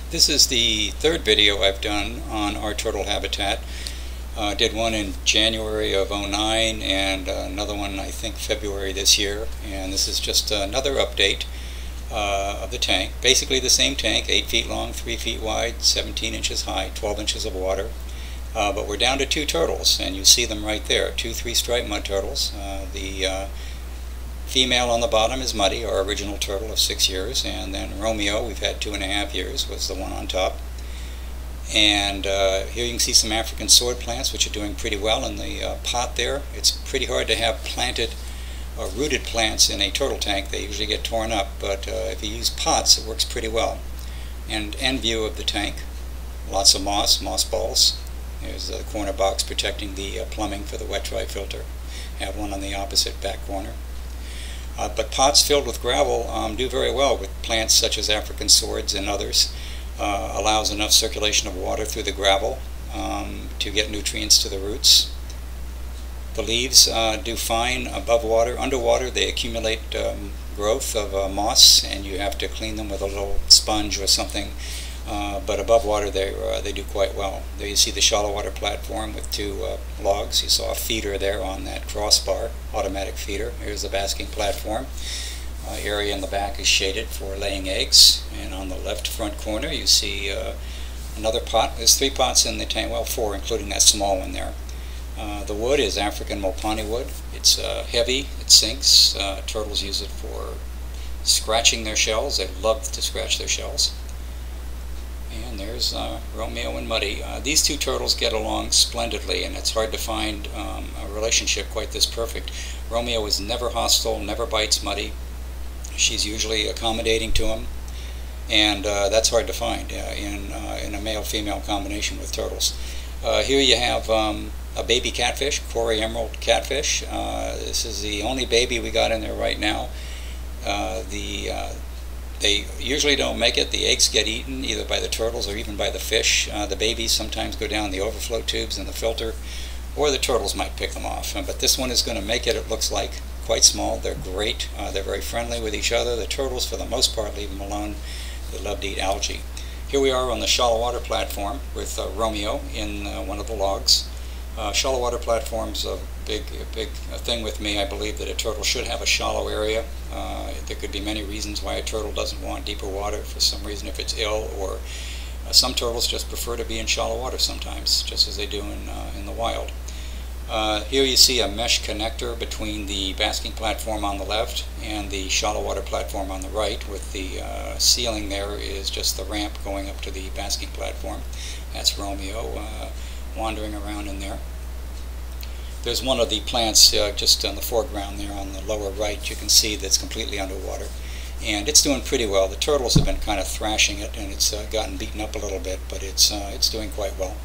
This is the third video I've done on our turtle habitat. I did one in January of '09 and another one I think February this year, and this is just another update of the tank. Basically the same tank, 8 feet long, 3 feet wide, 17 inches high, 12 inches of water. But we're down to 2 turtles, and you see them right there, 2 3-striped mud turtles. The female on the bottom is Muddy, our original turtle of 6 years, and then Romeo, we've had 2.5 years, was the one on top. And here you can see some African sword plants, which are doing pretty well in the pot there. It's pretty hard to have planted or rooted plants in a turtle tank. They usually get torn up, but if you use pots, it works pretty well. And end view of the tank, lots of moss balls. There's the corner box protecting the plumbing for the wet-dry filter. Have one on the opposite back corner. But pots filled with gravel do very well with plants such as African swords and others. Allows enough circulation of water through the gravel to get nutrients to the roots. The leaves do fine above water. Underwater they accumulate growth of moss, and you have to clean them with a little sponge or something. But above water they do quite well. There you see the shallow water platform with 2 logs. You saw a feeder there on that crossbar, automatic feeder. Here's the basking platform. Area in the back is shaded for laying eggs, and on the left front corner you see another pot. There's 3 pots in the tank, well 4 including that small one there. The wood is African Mopani wood. It's heavy, it sinks. Turtles use it for scratching their shells. They love to scratch their shells. And there's Romeo and Muddy. These 2 turtles get along splendidly, and it's hard to find a relationship quite this perfect. Romeo is never hostile, never bites Muddy. She's usually accommodating to him, and that's hard to find in a male-female combination with turtles. Here you have a baby catfish, Cory emerald catfish. This is the only baby we got in there right now. They usually don't make it. The eggs get eaten either by the turtles or even by the fish. The babies sometimes go down the overflow tubes in the filter, or the turtles might pick them off. But this one is going to make it, it looks like. Quite small. They're great. They're very friendly with each other. The turtles, for the most part, leave them alone. They love to eat algae. Here we are on the shallow water platform with Romeo in one of the logs. Shallow water platform's a big thing with me. I believe that a turtle should have a shallow area. There could be many reasons why a turtle doesn't want deeper water. For some reason, if it's ill, or some turtles just prefer to be in shallow water sometimes, just as they do in the wild. Here you see a mesh connector between the basking platform on the left and the shallow water platform on the right, with the ceiling there is just the ramp going up to the basking platform. That's Romeo wandering around in there. There's one of the plants just in the foreground there on the lower right. You can see that's completely underwater, and it's doing pretty well. The turtles have been kind of thrashing it, and it's gotten beaten up a little bit, but it's doing quite well.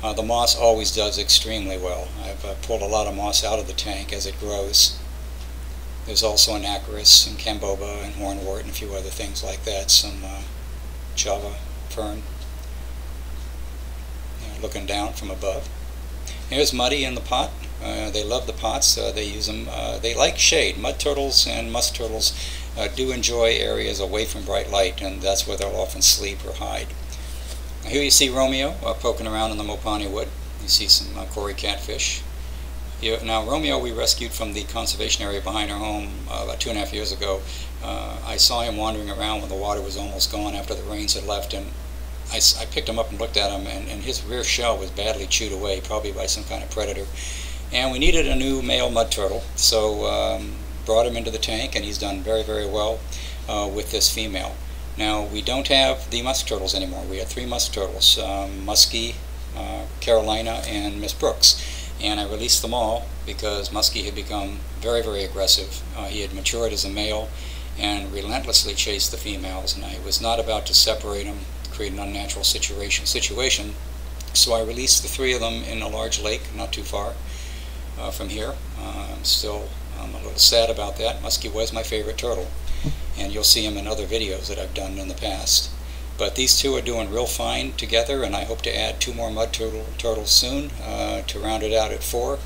The moss always does extremely well. I've pulled a lot of moss out of the tank as it grows. There's also an acarus and camboba and hornwort and a few other things like that. Some java fern. Looking down from above. Here's Muddy in the pot. They love the pots. They use them. They like shade. Mud turtles and musk turtles do enjoy areas away from bright light, and that's where they'll often sleep or hide. Here you see Romeo poking around in the Mopani wood. You see some Cory catfish. Now Romeo we rescued from the conservation area behind our home about 2.5 years ago. I saw him wandering around when the water was almost gone after the rains had left, and I picked him up and looked at him, and his rear shell was badly chewed away, probably by some kind of predator. And we needed a new male mud turtle, so brought him into the tank, and he's done very, very well with this female. Now, we don't have the musk turtles anymore. We had 3 musk turtles, Musky, Carolina, and Miss Brooks. And I released them all because Musky had become very, very aggressive. He had matured as a male and relentlessly chased the females, and I was not about to separate them, create an unnatural situation. So I released the 3 of them in a large lake not too far from here. I'm a little sad about that. Musky was my favorite turtle, and you'll see him in other videos that I've done in the past. But these 2 are doing real fine together, and I hope to add 2 more mud turtles soon to round it out at 4.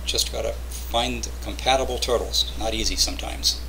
Just got to find compatible turtles. Not easy sometimes.